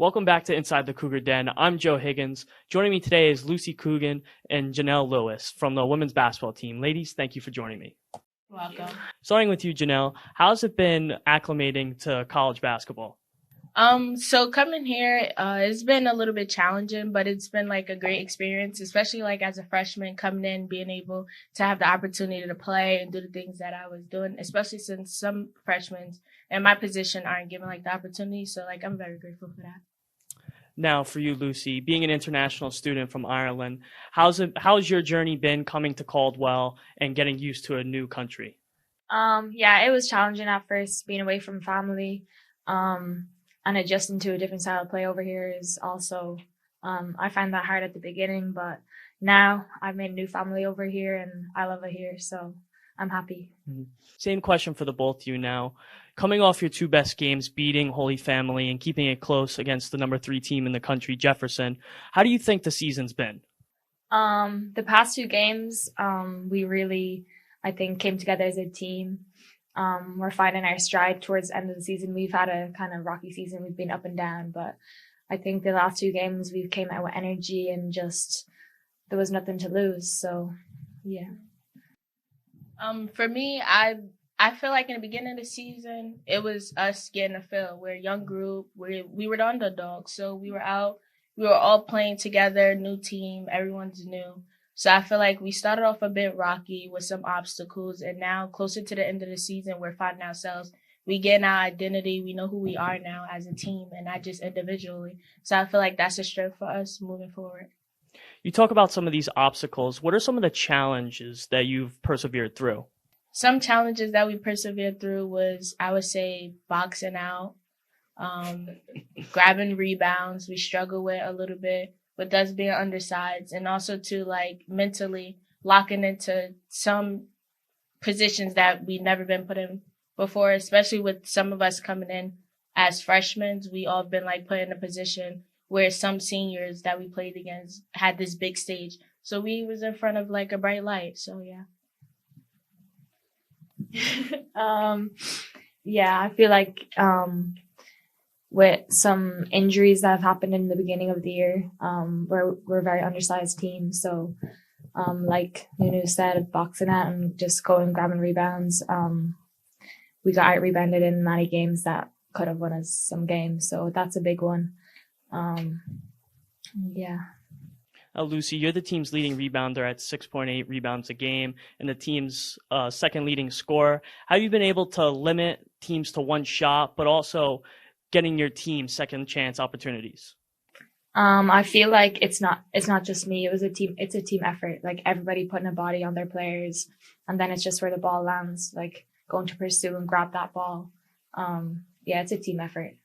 Welcome back to Inside the Cougar Den. I'm Joe Higgins. Joining me today is Lucy Coogan and Jahnel Lewis from the women's basketball team. Ladies, thank you for joining me. Welcome. Starting with you, Jahnel, how's it been acclimating to college basketball? So coming here, it's been a little bit challenging, but it's been like a great experience, especially like as a freshman coming in, being able to have the opportunity to play and do the things that I was doing, especially since some freshmen in my position aren't given like the opportunity. So like I'm very grateful for that. Now, for you, Lucy, being an international student from Ireland, how's your journey been coming to Caldwell and getting used to a new country? Yeah, it was challenging at first, being away from family, and adjusting to a different style of play over here is also, I find that hard at the beginning, but now I've made a new family over here and I love it here, so I'm happy. Same question for the both of you now. Coming off your two best games, beating Holy Family and keeping it close against the number 3 team in the country, Jefferson, how do you think the season's been? The past 2 games, we really, I think, came together as a team. We're finding our stride towards the end of the season. We've had a kind of rocky season. We've been up and down, but I think the last 2 games we came out with energy and just there was nothing to lose. So, yeah. For me, I feel like in the beginning of the season, it was us getting a feel. We're a young group. We were the underdogs, so we were out. We were all playing together, new team. Everyone's new. So I feel like we started off a bit rocky with some obstacles, and now closer to the end of the season, we're finding ourselves. We get our identity. We know who we are now as a team and not just individually. So I feel like that's a strength for us moving forward. You talk about some of these obstacles. What are some of the challenges that you've persevered through? Some challenges that we persevered through was, I would say, boxing out, grabbing rebounds. We struggle with a little bit with us being undersized, and also to like mentally locking into some positions that we've never been put in before, especially with some of us coming in as freshmen. We all been like put in a position where some seniors that we played against had this big stage. So we was in front of like a bright light. So yeah. Yeah, I feel like with some injuries that have happened in the beginning of the year, we're a very undersized team. So, like Nunu said, boxing out and just going grabbing rebounds. We got out rebounded in many games that could have won us some games. So that's a big one. Yeah. Lucy, you're the team's leading rebounder at 6.8 rebounds a game and the team's second leading scorer. How have you been able to limit teams to one shot, but also getting your team second chance opportunities? I feel like it's not just me. It's a team effort. Like everybody putting a body on their players, and then it's just where the ball lands, like going to pursue and grab that ball. Yeah, it's a team effort.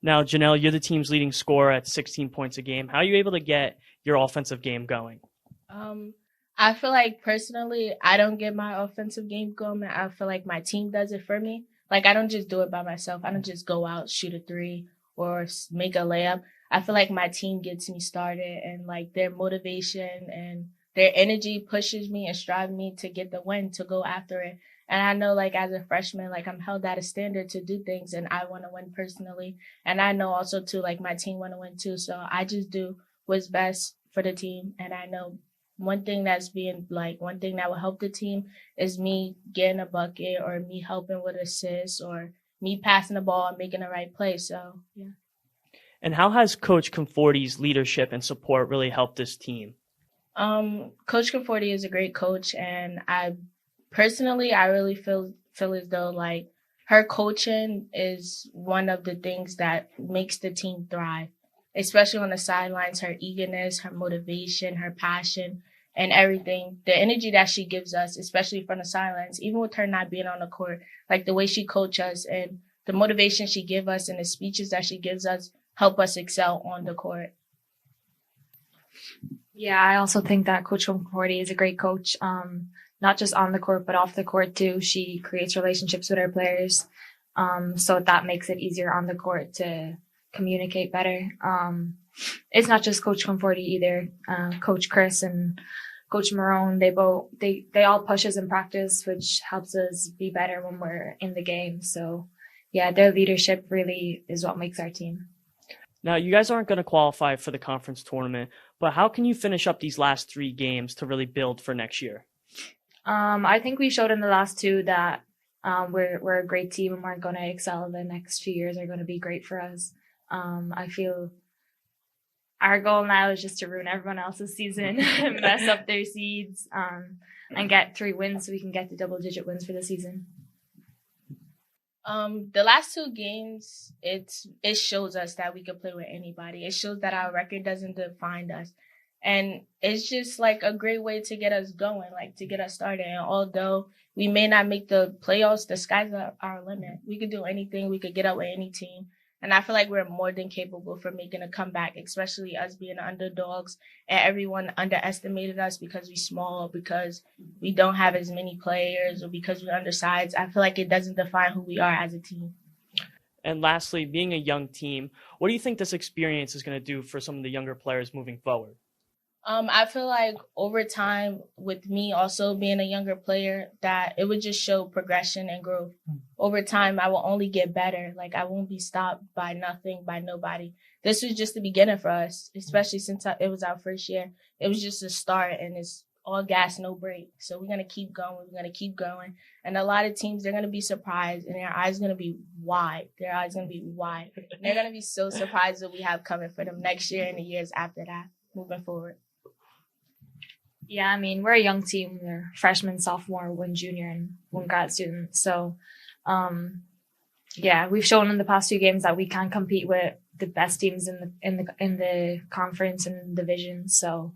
Now, Jahnel, you're the team's leading scorer at 16 points a game. How are you able to get your offensive game going? I feel like personally, I don't get my offensive game going. I feel like my team does it for me. Like I don't just do it by myself. I don't just go out, shoot a 3 or make a layup. I feel like my team gets me started, and like their motivation and their energy pushes me and strives me to get the win, to go after it. And I know, like, as a freshman, like, I'm held at a standard to do things, and I want to win personally. And I know also, too, like, my team want to win, too. So I just do what's best for the team. And I know one thing that will help the team is me getting a bucket or me helping with assists or me passing the ball and making the right play. So, yeah. And how has Coach Conforti's leadership and support really helped this team? Coach Conforti is a great coach, and Personally, I really feel as though like her coaching is one of the things that makes the team thrive, especially on the sidelines. Her eagerness, her motivation, her passion, and everything. The energy that she gives us, especially from the sidelines, even with her not being on the court, like the way she coaches us and the motivation she gives us and the speeches that she gives us help us excel on the court. Yeah, I also think that Coach Conforti is a great coach. Not just on the court, but off the court too. She creates relationships with her players. So that makes it easier on the court to communicate better. It's not just Coach Conforti either. Coach Chris and Coach Marone, they all push us in practice, which helps us be better when we're in the game. So yeah, their leadership really is what makes our team. Now, you guys aren't going to qualify for the conference tournament, but how can you finish up these last 3 games to really build for next year? I think we showed in the last 2 that we're a great team and we're going to excel. The next few years are going to be great for us. I feel our goal now is just to ruin everyone else's season, mess up their seeds, and get 3 wins so we can get to double-digit wins for the season. The last 2 games, it shows us that we can play with anybody. It shows that our record doesn't define us. And it's just like a great way to get us going, like to get us started. And although we may not make the playoffs, the sky's our limit. We could do anything. We could get up with any team. And I feel like we're more than capable for making a comeback, especially us being underdogs. And everyone underestimated us because we're small, because we don't have as many players, or because we're undersized. I feel like it doesn't define who we are as a team. And lastly, being a young team, what do you think this experience is going to do for some of the younger players moving forward? I feel like over time, with me also being a younger player, that it would just show progression and growth. Over time, I will only get better. Like, I won't be stopped by nothing, by nobody. This was just the beginning for us, especially since it was our first year. It was just a start, and it's all gas, no break. So we're going to keep going. We're going to keep going. And a lot of teams, they're going to be surprised, and their eyes going to be wide. Their eyes going to be wide. And they're going to be so surprised what we have coming for them next year and the years after that, moving forward. Yeah, I mean, we're a young team. We're freshman, sophomore, 1 junior, and 1 grad student. So, yeah, we've shown in the past 2 games that we can compete with the best teams in the conference and division. So,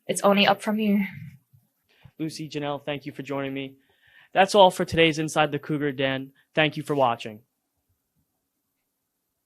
it's only up from here. Lucy, Jahnel, thank you for joining me. That's all for today's Inside the Cougar Den. Thank you for watching.